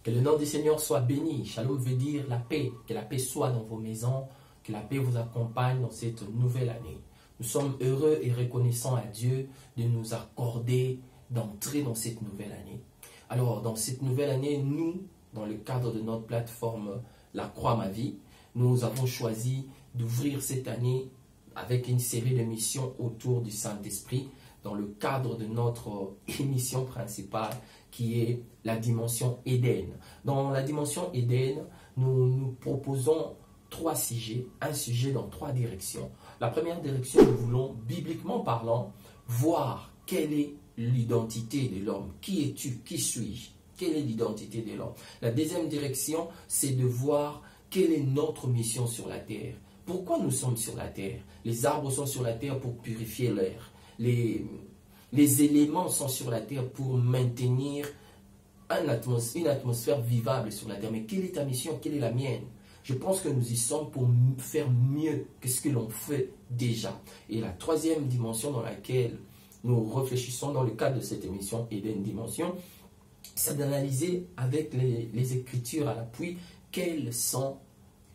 Que le nom du Seigneur soit béni. Shalom veut dire la paix. Que la paix soit dans vos maisons. Que la paix vous accompagne dans cette nouvelle année. Nous sommes heureux et reconnaissants à Dieu de nous accorder d'entrer dans cette nouvelle année. Alors, dans cette nouvelle année, nous, dans le cadre de notre plateforme La Croix Ma Vie, nous avons choisi d'ouvrir cette année avec une série de missions autour du Saint-Esprit dans le cadre de notre émission principale qui est la dimension Éden. Dans la dimension Éden, nous proposons 3 sujets, un sujet dans 3 directions. La première direction, nous voulons, bibliquement parlant, voir quelle est l'identité de l'homme. Qui es-tu? Qui suis-je? Quelle est l'identité de l'homme? La deuxième direction, c'est de voir quelle est notre mission sur la terre. Pourquoi nous sommes sur la terre? Les arbres sont sur la terre pour purifier l'air. Les éléments sont sur la terre pour maintenir une atmosphère vivable sur la terre. Mais quelle est ta mission? Quelle est la mienne? Je pense que nous y sommes pour faire mieux que ce que l'on fait déjà. Et la troisième dimension dans laquelle nous réfléchissons dans le cadre de cette émission Eden Dimension, c'est d'analyser avec les Écritures à l'appui quelle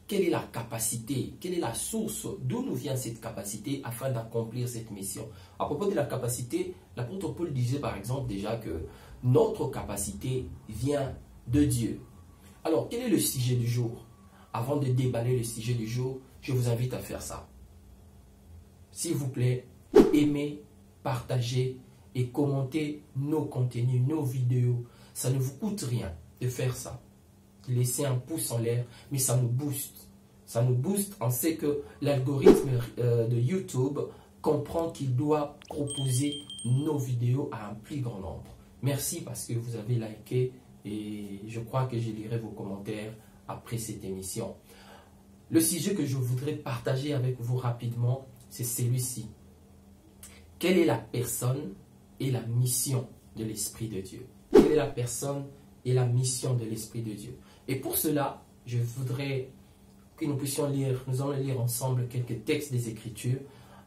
est la capacité, quelle est la source, d'où nous vient cette capacité afin d'accomplir cette mission. À propos de la capacité, l'apôtre Paul disait par exemple déjà que notre capacité vient de Dieu. Alors, quel est le sujet du jour? Avant de déballer le sujet du jour, je vous invite à faire ça. S'il vous plaît, aimez, partagez et commentez nos contenus, nos vidéos. Ça ne vous coûte rien de faire ça. Laissez un pouce en l'air, mais ça nous booste. Ça nous booste. On sait que l'algorithme de YouTube comprend qu'il doit proposer nos vidéos à un plus grand nombre. Merci parce que vous avez liké et je crois que je lirai vos commentaires après cette émission. Le sujet que je voudrais partager avec vous rapidement, c'est celui-ci. Quelle est la personne et la mission de l'Esprit de Dieu? Quelle est la personne et la mission de l'Esprit de Dieu? Et pour cela, je voudrais que nous puissions lire, nous allons lire ensemble quelques textes des Écritures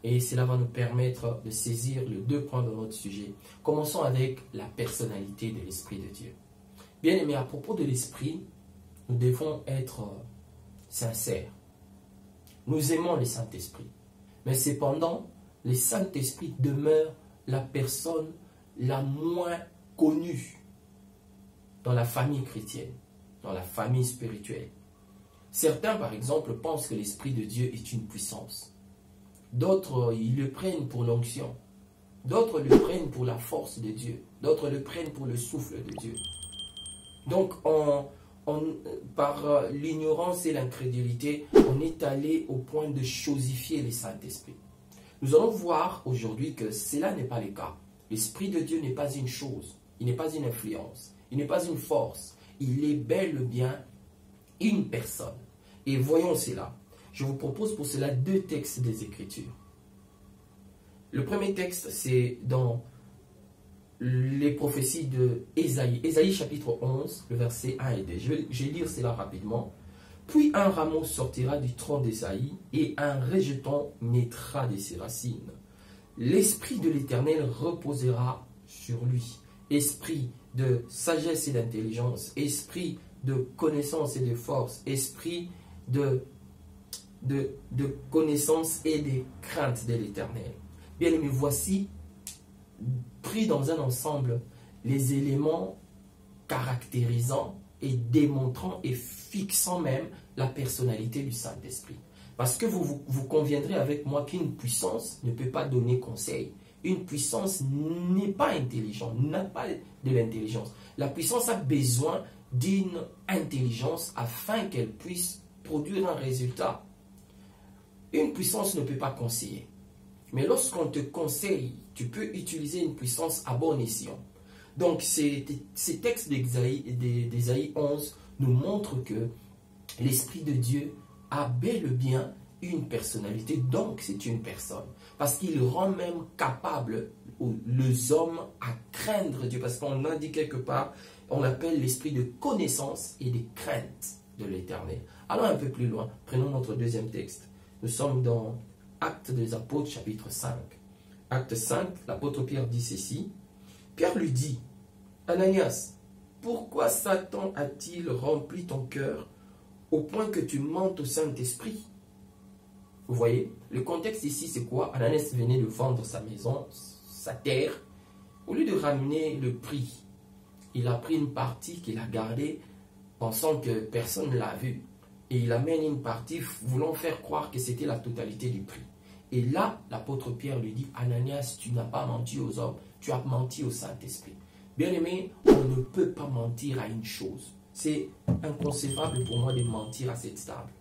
et cela va nous permettre de saisir les 2 points de notre sujet. Commençons avec la personnalité de l'Esprit de Dieu. Bien aimé, à propos de l'Esprit, nous devons être sincères. Nous aimons le Saint-Esprit. Mais cependant, le Saint-Esprit demeure la personne la moins connue dans la famille chrétienne, dans la famille spirituelle. Certains, par exemple, pensent que l'Esprit de Dieu est une puissance. D'autres, ils le prennent pour l'onction. D'autres le prennent pour la force de Dieu. D'autres le prennent pour le souffle de Dieu. Donc, par l'ignorance et l'incrédulité, on est allé au point de chosifier le Saint-Esprit. Nous allons voir aujourd'hui que cela n'est pas le cas. L'Esprit de Dieu n'est pas une chose, il n'est pas une influence, il n'est pas une force, il est bel et bien une personne. Et voyons cela. Je vous propose pour cela 2 textes des Écritures. Le premier texte, c'est dans les prophéties de Ésaïe. Ésaïe chapitre 11, le verset 1 et 2. Je vais lire cela rapidement. Puis un rameau sortira du tronc d'Ésaïe et un rejeton naîtra de ses racines. L'esprit de l'Éternel reposera sur lui. Esprit de sagesse et d'intelligence, esprit de connaissance et de force, esprit de connaissance et de crainte de l'Éternel. Bien aimé, voici pris dans un ensemble les éléments caractérisant et démontrant et fixant même la personnalité du Saint-Esprit. Parce que vous conviendrez avec moi qu'une puissance ne peut pas donner conseil. Une puissance n'est pas intelligente, n'a pas de l'intelligence. La puissance a besoin d'une intelligence afin qu'elle puisse produire un résultat. Une puissance ne peut pas conseiller. Mais lorsqu'on te conseille, tu peux utiliser une puissance à bon escient. Donc, ces textes d'Ésaïe 11 nous montrent que l'Esprit de Dieu a bel et bien une personnalité, donc c'est une personne. Parce qu'il rend même capable les hommes à craindre Dieu. Parce qu'on a dit quelque part, on l'appelle l'esprit de connaissance et de crainte de l'Éternel. Allons un peu plus loin, prenons notre deuxième texte. Nous sommes dans Actes des Apôtres, chapitre 5. Acte 5, l'apôtre Pierre dit ceci. Pierre lui dit, Ananias, pourquoi Satan a-t-il rempli ton cœur au point que tu mentes au Saint-Esprit? Vous voyez, le contexte ici, c'est quoi? Ananias venait de vendre sa maison, sa terre. Au lieu de ramener le prix, il a pris une partie qu'il a gardée, pensant que personne ne l'a vu. Et il amène une partie, voulant faire croire que c'était la totalité du prix. Et là, l'apôtre Pierre lui dit, Ananias, tu n'as pas menti aux hommes, tu as menti au Saint-Esprit. Bien-aimé, on ne peut pas mentir à une chose. C'est inconcevable pour moi de mentir à cette table.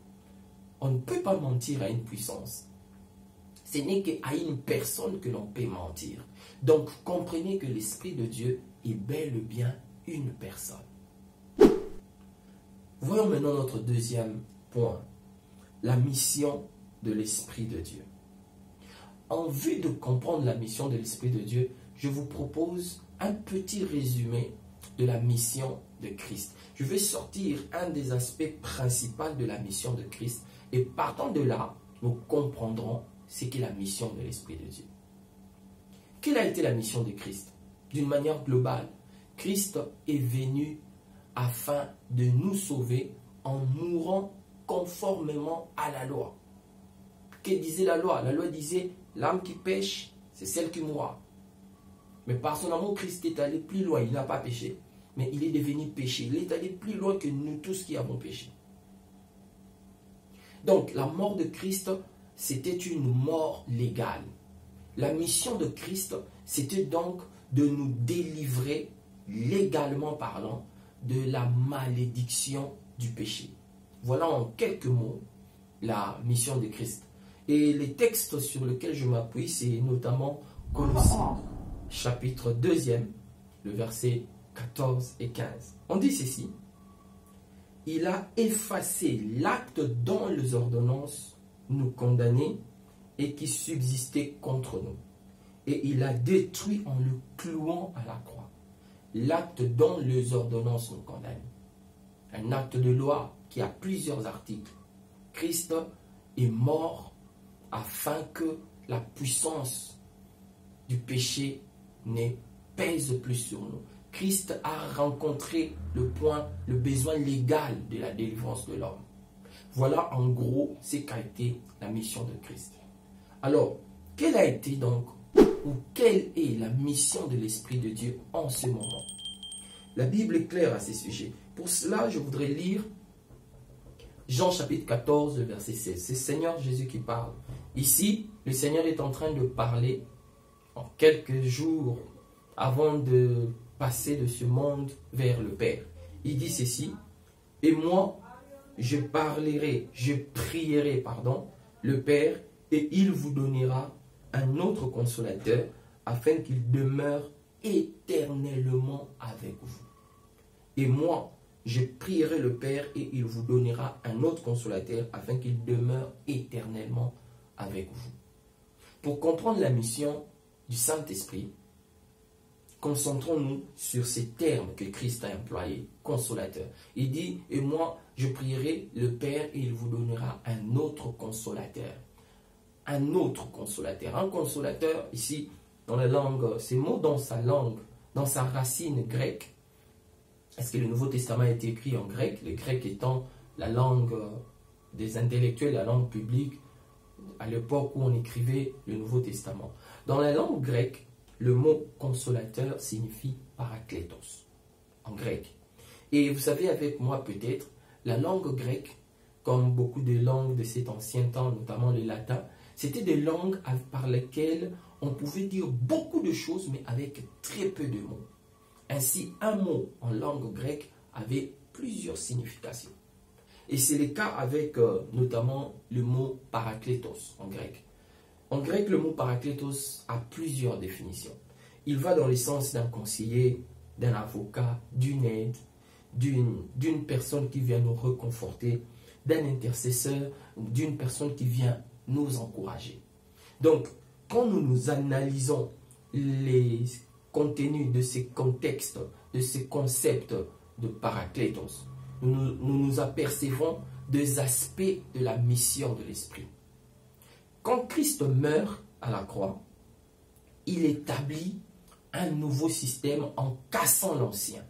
On ne peut pas mentir à une puissance. Ce n'est qu'à une personne que l'on peut mentir. Donc, comprenez que l'Esprit de Dieu est bel et bien une personne. Voyons maintenant notre deuxième point. La mission de l'Esprit de Dieu. En vue de comprendre la mission de l'Esprit de Dieu, je vous propose un petit résumé de la mission de Christ. Je vais sortir un des aspects principaux de la mission de Christ et partant de là, nous comprendrons ce qu'est la mission de l'Esprit de Dieu. Quelle a été la mission de Christ? D'une manière globale, Christ est venu afin de nous sauver en mourant conformément à la loi. Que disait la loi? La loi disait, l'âme qui pêche, c'est celle qui mourra. Mais par son amour, Christ est allé plus loin. Il n'a pas péché, mais il est devenu péché. Il est allé plus loin que nous tous qui avons péché. Donc, la mort de Christ, c'était une mort légale. La mission de Christ, c'était donc de nous délivrer, légalement parlant, de la malédiction du péché. Voilà en quelques mots la mission de Christ. Et les textes sur lesquels je m'appuie, c'est notamment Colossiens, chapitre 2, le verset 14 et 15. On dit ceci: il a effacé l'acte dont les ordonnances nous condamnaient et qui subsistait contre nous. Et il a détruit en le clouant à la croix l'acte dont les ordonnances nous condamnent. Un acte de loi qui a plusieurs articles. Christ est mort afin que la puissance du péché ne pèse plus sur nous. Christ a rencontré le besoin légal de la délivrance de l'homme. Voilà en gros ce qu'a été la mission de Christ. Alors, quelle a été donc, ou quelle est la mission de l'Esprit de Dieu en ce moment? La Bible est claire à ce sujet. Pour cela, je voudrais lire Jean chapitre 14, verset 16. C'est le Seigneur Jésus qui parle. Ici, le Seigneur est en train de parler en quelques jours avant de passer de ce monde vers le Père. Il dit ceci: et moi, je prierai, le Père, et il vous donnera un autre consolateur, afin qu'il demeure éternellement avec vous. Et moi, je prierai le Père, et il vous donnera un autre consolateur, afin qu'il demeure éternellement avec vous. Pour comprendre la mission du Saint-Esprit, concentrons-nous sur ces termes que Christ a employés, consolateur. Il dit, et moi, je prierai le Père et il vous donnera un autre consolateur. Un autre consolateur. Un consolateur, ici, dans la langue, ces mots dans sa langue, dans sa racine grecque. Est-ce que le Nouveau Testament a été écrit en grec? Le grec étant la langue des intellectuels, la langue publique, à l'époque où on écrivait le Nouveau Testament. Dans la langue grecque, le mot consolateur signifie parakletos, en grec. Et vous savez avec moi peut-être, la langue grecque, comme beaucoup de langues de cet ancien temps, notamment le latin, c'était des langues par lesquelles on pouvait dire beaucoup de choses, mais avec très peu de mots. Ainsi, un mot en langue grecque avait plusieurs significations. Et c'est le cas avec notamment le mot parakletos en grec. En grec, le mot parakletos a plusieurs définitions. Il va dans le sens d'un conseiller, d'un avocat, d'une aide, d'une personne qui vient nous réconforter, d'un intercesseur, d'une personne qui vient nous encourager. Donc, quand nous analysons les contenus de ces contextes, de ces concepts de parakletos, nous apercevons deux aspects de la mission de l'Esprit. Quand Christ meurt à la croix, il établit un nouveau système en cassant l'ancien.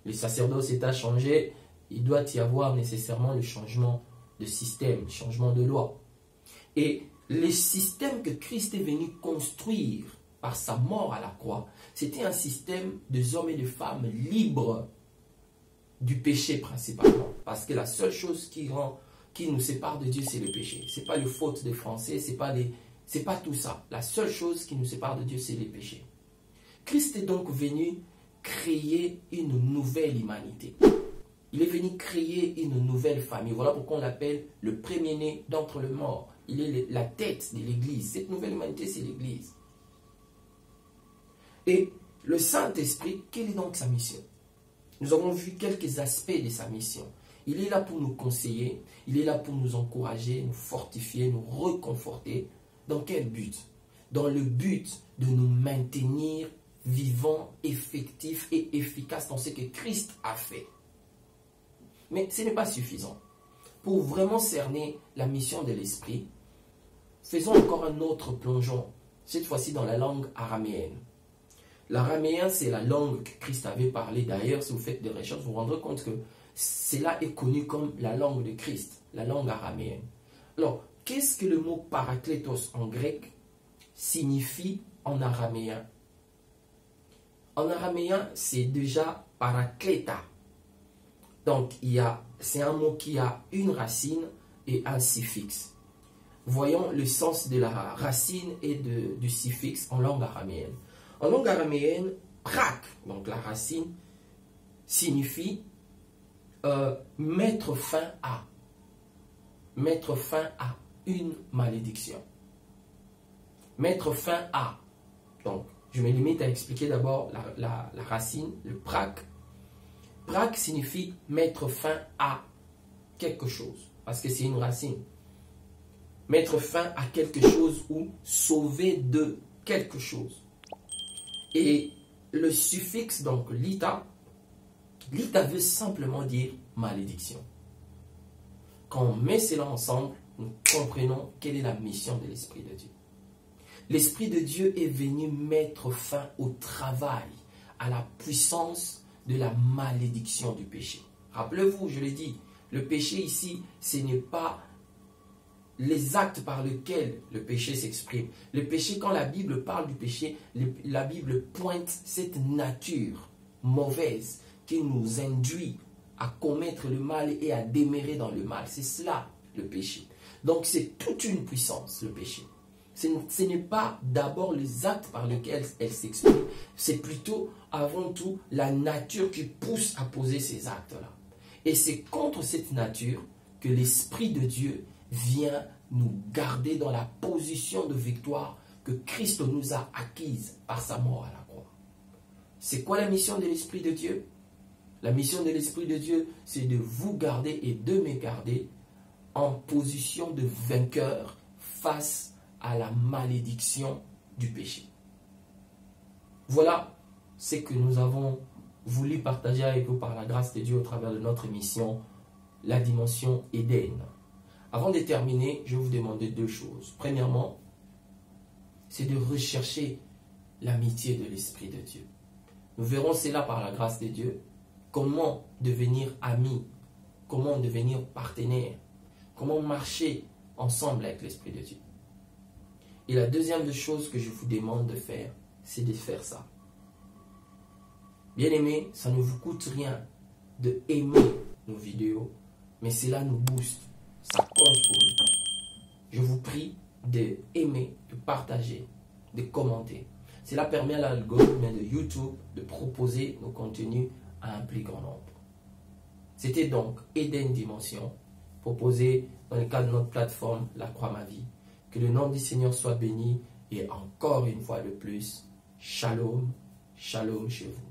le sacerdoce est à changer, il doit y avoir nécessairement le changement de système, le changement de loi. Et le système que Christ est venu construire par sa mort à la croix, c'était un système de hommes et de femmes libres du péché principalement. Parce que la seule chose qui nous sépare de Dieu, c'est le péché. Ce n'est pas le faute des Français, c'est pas tout ça. La seule chose qui nous sépare de Dieu, c'est les péchés. Christ est donc venu créer une nouvelle humanité. Il est venu créer une nouvelle famille. Voilà pourquoi on l'appelle le premier-né d'entre les morts. Il est la tête de l'Église. Cette nouvelle humanité, c'est l'Église. Et le Saint-Esprit, quelle est donc sa mission? Nous avons vu quelques aspects de sa mission. Il est là pour nous conseiller, il est là pour nous encourager, nous fortifier, nous reconforter. Dans quel but? Dans le but de nous maintenir vivants, effectifs et efficaces dans ce que Christ a fait. Mais ce n'est pas suffisant. Pour vraiment cerner la mission de l'Esprit, faisons encore un autre plongeon, cette fois-ci dans la langue araméenne. L'araméen, c'est la langue que Christ avait parlé. D'ailleurs, si vous faites des recherches, vous vous rendrez compte que cela est connu comme la langue de Christ, la langue araméenne. Alors, qu'est-ce que le mot parakletos en grec signifie en araméen? En araméen, c'est déjà parakleta. Donc, c'est un mot qui a une racine et un suffixe. Voyons le sens de la racine et du suffixe en langue araméenne. En langue araméenne, prak, donc la racine, signifie mettre fin à. Mettre fin à une malédiction. Mettre fin à. Donc, je me limite à expliquer d'abord la racine, le prak. Prak signifie mettre fin à quelque chose, parce que c'est une racine. Mettre fin à quelque chose ou sauver de quelque chose. Et le suffixe, donc lita veut simplement dire malédiction. Quand on met cela ensemble, nous comprenons quelle est la mission de l'Esprit de Dieu. L'Esprit de Dieu est venu mettre fin au travail, à la puissance de la malédiction du péché. Rappelez-vous, je l'ai dit, le péché ici, ce n'est pas les actes par lesquels le péché s'exprime. Le péché, quand la Bible parle du péché, la Bible pointe cette nature mauvaise qui nous induit à commettre le mal et à demeurer dans le mal. C'est cela, le péché. Donc, c'est toute une puissance, le péché. Ce n'est pas d'abord les actes par lesquels elle s'exprime, c'est plutôt, avant tout, la nature qui pousse à poser ces actes-là. Et c'est contre cette nature que l'Esprit de Dieu vient nous garder dans la position de victoire que Christ nous a acquise par sa mort à la croix. C'est quoi la mission de l'Esprit de Dieu? La mission de l'Esprit de Dieu, c'est de vous garder et de me garder en position de vainqueur face à la malédiction du péché. Voilà ce que nous avons voulu partager avec vous par la grâce de Dieu au travers de notre émission, la dimension Éden. Avant de terminer, je vais vous demander deux choses. Premièrement, c'est de rechercher l'amitié de l'Esprit de Dieu. Nous verrons cela par la grâce de Dieu. Comment devenir amis, comment devenir partenaire, comment marcher ensemble avec l'Esprit de Dieu. Et la deuxième des choses que je vous demande de faire, c'est de faire ça. Bien aimé, ça ne vous coûte rien de aimer nos vidéos, mais cela nous booste, ça compte pour nous. Je vous prie d'aimer, de partager, de commenter. Cela permet à l'algorithme de YouTube de proposer nos contenus à un plus grand nombre. C'était donc Éden Dimension, proposé dans le cadre de notre plateforme La Croix Ma Vie. Que le nom du Seigneur soit béni et encore une fois de plus, shalom, shalom chez vous.